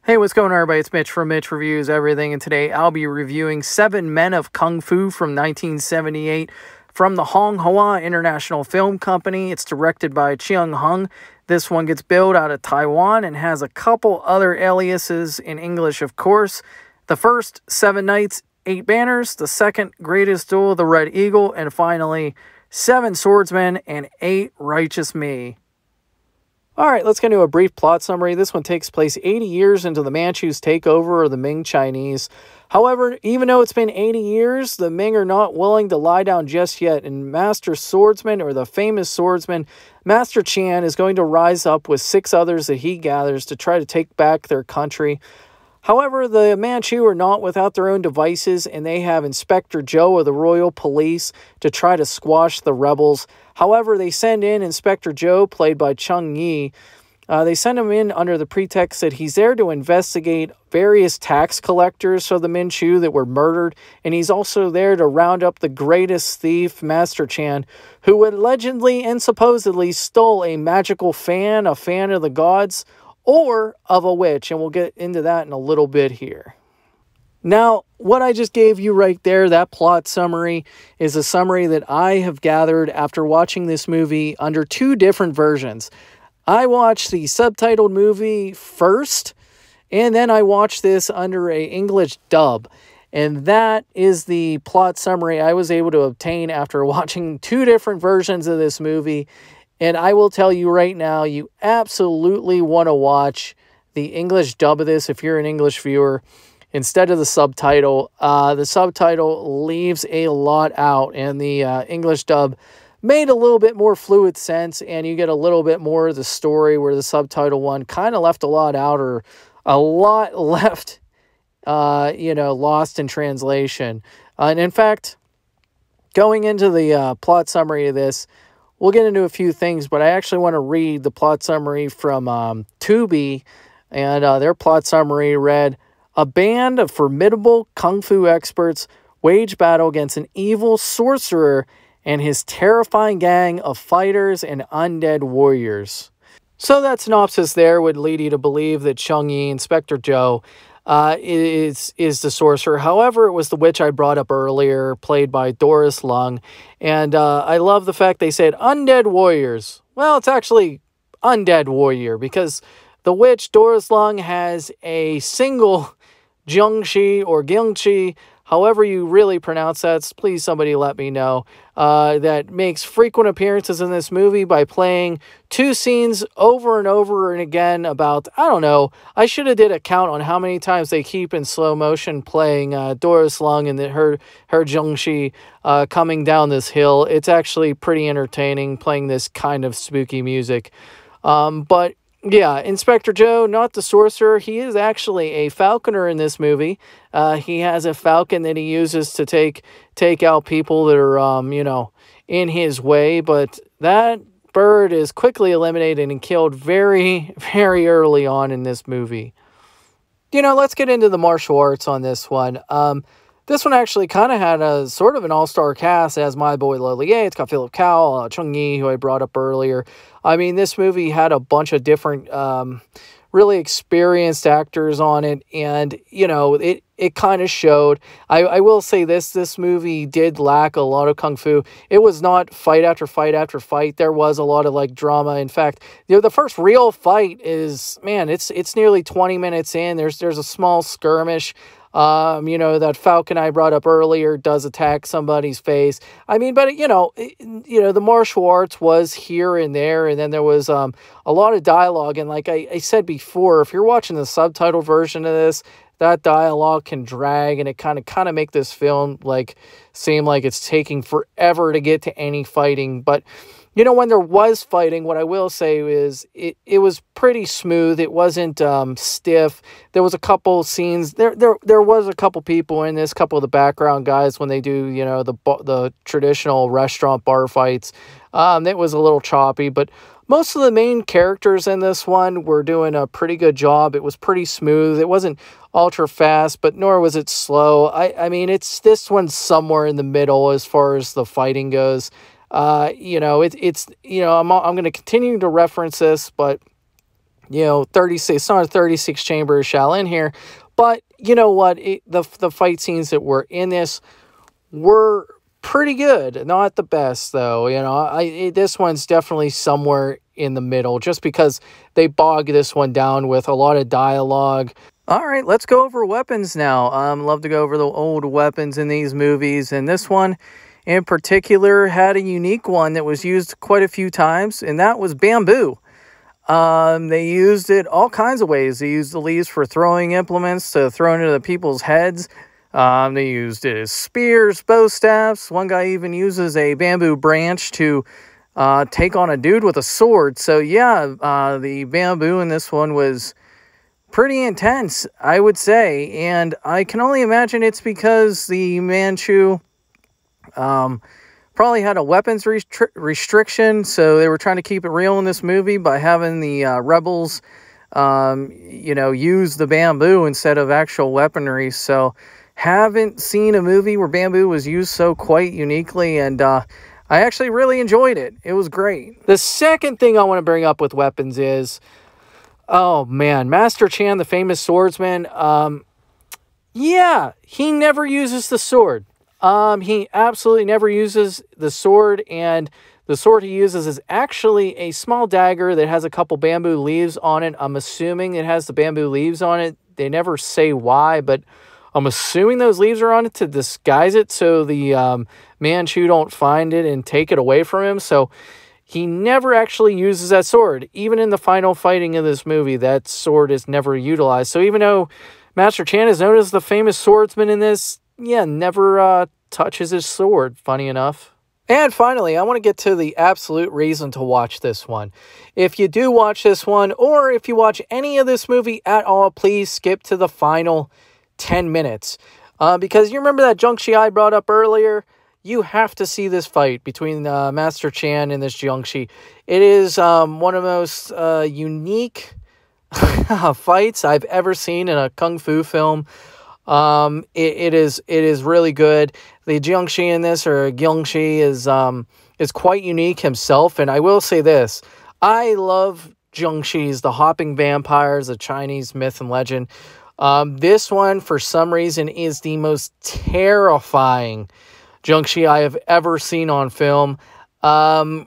Hey, what's going on, everybody? It's Mitch from Mitch Reviews Everything, and today I'll be reviewing 7 Men of Kung Fu from 1978 from the Honghua International Film Company. It's directed by Cheung. This one gets billed out of Taiwan and has a couple other aliases in English, of course. The first, 7 Knights, 8 Banners. The second, Greatest Duel of the Red Eagle. And finally, 7 Swordsmen and 8 Righteous Me. Alright, let's get into a brief plot summary. This one takes place 80 years into the Manchus takeover of the Ming Chinese. However, even though it's been 80 years, the Ming are not willing to lie down just yet, and Master Swordsman, or the famous swordsman, Master Chan, is going to rise up with 6 others that he gathers to try to take back their country. However, the Manchu are not without their own devices, and they have Inspector Joe of the Royal Police to try to squash the rebels. However, they send in Inspector Joe, played by Chang Yi. They send him in under the pretext that he's there to investigate various tax collectors of the Manchu that were murdered, and he's also there to round up the greatest thief, Master Chan, who allegedly and supposedly stole a magical fan, a fan of the gods, or of a witch, and we'll get into that in a little bit here. Now, what I just gave you right there, that plot summary, is a summary that I have gathered after watching this movie under 2 different versions. I watched the subtitled movie first, and then I watched this under an English dub. And that is the plot summary I was able to obtain after watching 2 different versions of this movie. And I will tell you right now, you absolutely want to watch the English dub of this if you're an English viewer instead of the subtitle. The subtitle leaves a lot out, and the English dub made a little bit more fluid sense, and you get a little bit more of the story, where the subtitle one kind of left a lot out, or a lot left, lost in translation. And in fact, going into the plot summary of this, we'll get into a few things, but I actually want to read the plot summary from Tubi, and their plot summary read, "A band of formidable kung fu experts wage battle against an evil sorcerer and his terrifying gang of fighters and undead warriors." So that synopsis there would lead you to believe that Chang Yi, Inspector Joe, is the sorcerer. However, it was the witch I brought up earlier, played by Doris Lung. And I love the fact they said undead warriors. Well, it's actually undead warrior, because the witch, Doris Lung, has a single Jiangshi or Gingshi, however you really pronounce that, please somebody let me know, that makes frequent appearances in this movie by playing 2 scenes over and over and again about, I don't know, I should have did a count on how many times they keep in slow motion playing Doris Lung and her Jiangshi coming down this hill. It's actually pretty entertaining playing this kind of spooky music. But yeah, Inspector Joe, not the sorcerer. He is actually a falconer in this movie. He has a falcon that he uses to take out people that are, in his way. But that bird is quickly eliminated and killed very, very early on in this movie. Let's get into the martial arts on this one. This one actually kind of had a sort of an all-star cast, as my boy Lieh. It's got Philip Cao, Chang Yi, who I brought up earlier. I mean, this movie had a bunch of different, really experienced actors on it, and, it kind of showed. I will say this movie did lack a lot of kung fu. It was not fight after fight after fight. There was a lot of, drama. In fact, the first real fight is, man, it's nearly 20 minutes in. There's a small skirmish. That falcon I brought up earlier does attack somebody's face. I mean, but, the martial arts was here and there, and then there was a lot of dialogue. And like I said before, if you're watching the subtitle version of this, that dialogue can drag, and it kind of make this film seem like it's taking forever to get to any fighting. But when there was fighting, what I will say is it was pretty smooth. It wasn't stiff. There was a couple scenes. There was a couple people in this, couple of the background guys when they do the traditional restaurant bar fights. It was a little choppy, but most of the main characters in this one were doing a pretty good job. It was pretty smooth. It wasn't ultra fast, but nor was it slow. I mean, this one's somewhere in the middle as far as the fighting goes. I'm going to continue to reference this, but you know, 36, it's not a 36 chamber shell in here, but you know what, the fight scenes that were in this were pretty good. Not the best though, you know. This one's definitely somewhere in the middle, just because they bog this one down with a lot of dialogue. All right, let's go over weapons now. Love to go over the old weapons in these movies, and this one in particular had a unique one that was used quite a few times, and that was bamboo. They used it all kinds of ways. They used the leaves for throwing implements to throw into the people's heads. They used it as spears, bow staffs. One guy even uses a bamboo branch to take on a dude with a sword. So yeah, the bamboo in this one was pretty intense, I would say. And I can only imagine it's because the Manchu probably had a weapons restriction, so they were trying to keep it real in this movie by having the rebels, you know, use the bamboo instead of actual weaponry. So haven't seen a movie where bamboo was used so quite uniquely, and I actually really enjoyed it. It was great. The second thing I want to bring up with weapons is, oh man, Master Chan, the famous swordsman, yeah, he never uses the sword. He absolutely never uses the sword, and the sword he uses is actually a small dagger that has a couple bamboo leaves on it. I'm assuming it has the bamboo leaves on it. They never say why, but I'm assuming those leaves are on it to disguise it so the Manchu don't find it and take it away from him. So he never actually uses that sword. Even in the final fighting of this movie, that sword is never utilized. So even though Master Chan is known as the famous swordsman in this, yeah, never touches his sword, funny enough. And finally, I want to get to the absolute reason to watch this one. If you do watch this one, or if you watch any of this movie at all, please skip to the final 10 minutes. Because you remember that Chang Yi I brought up earlier? You have to see this fight between Master Chan and this Chang Yi. It is one of the most unique fights I've ever seen in a kung fu film. It is really good. The Chang Yi in this, or Chang Yi, is quite unique himself. And I will say this, I love Chang Yi's the hopping vampires, a Chinese myth and legend. This one, for some reason, is the most terrifying Chang Yi I have ever seen on film. You know,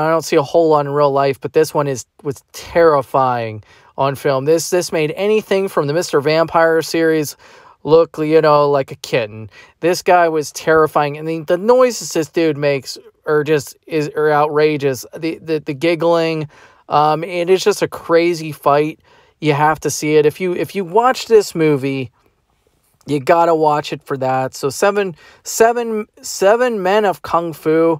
I don't see a whole lot in real life, but this one was terrifying on film. This made anything from the Mr. Vampire series look, you know, like a kitten. This guy was terrifying, and the noises this dude makes are outrageous. The giggling, it is just a crazy fight. You have to see it. If you watch this movie, you gotta watch it for that. So seven men of kung fu,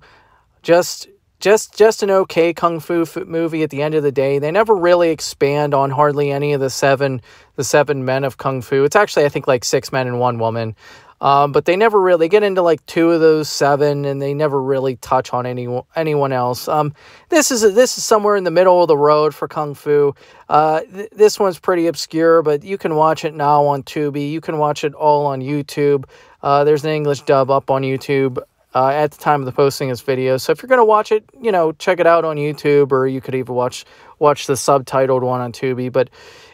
just an okay kung fu movie at the end of the day. They never really expand on hardly any of the seven men of kung fu. It's actually, I think, like 6 men and 1 woman. But they never really get into like 2 of those 7, and they never really touch on anyone else. This is somewhere in the middle of the road for kung fu. This one's pretty obscure, but you can watch it now on Tubi. You can watch it all on YouTube. There's an English dub up on YouTube at the time of the posting of this video. So if you're gonna watch it, you know, check it out on YouTube, or you could even watch the subtitled one on Tubi. But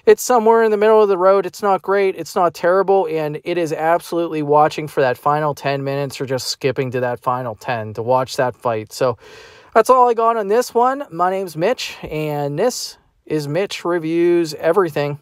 it's somewhere in the middle of the road. It's not great. It's not terrible. And it is absolutely watching for that final 10 minutes, or just skipping to that final 10 to watch that fight. So that's all I got on this one. My name's Mitch, and this is Mitch Reviews Everything.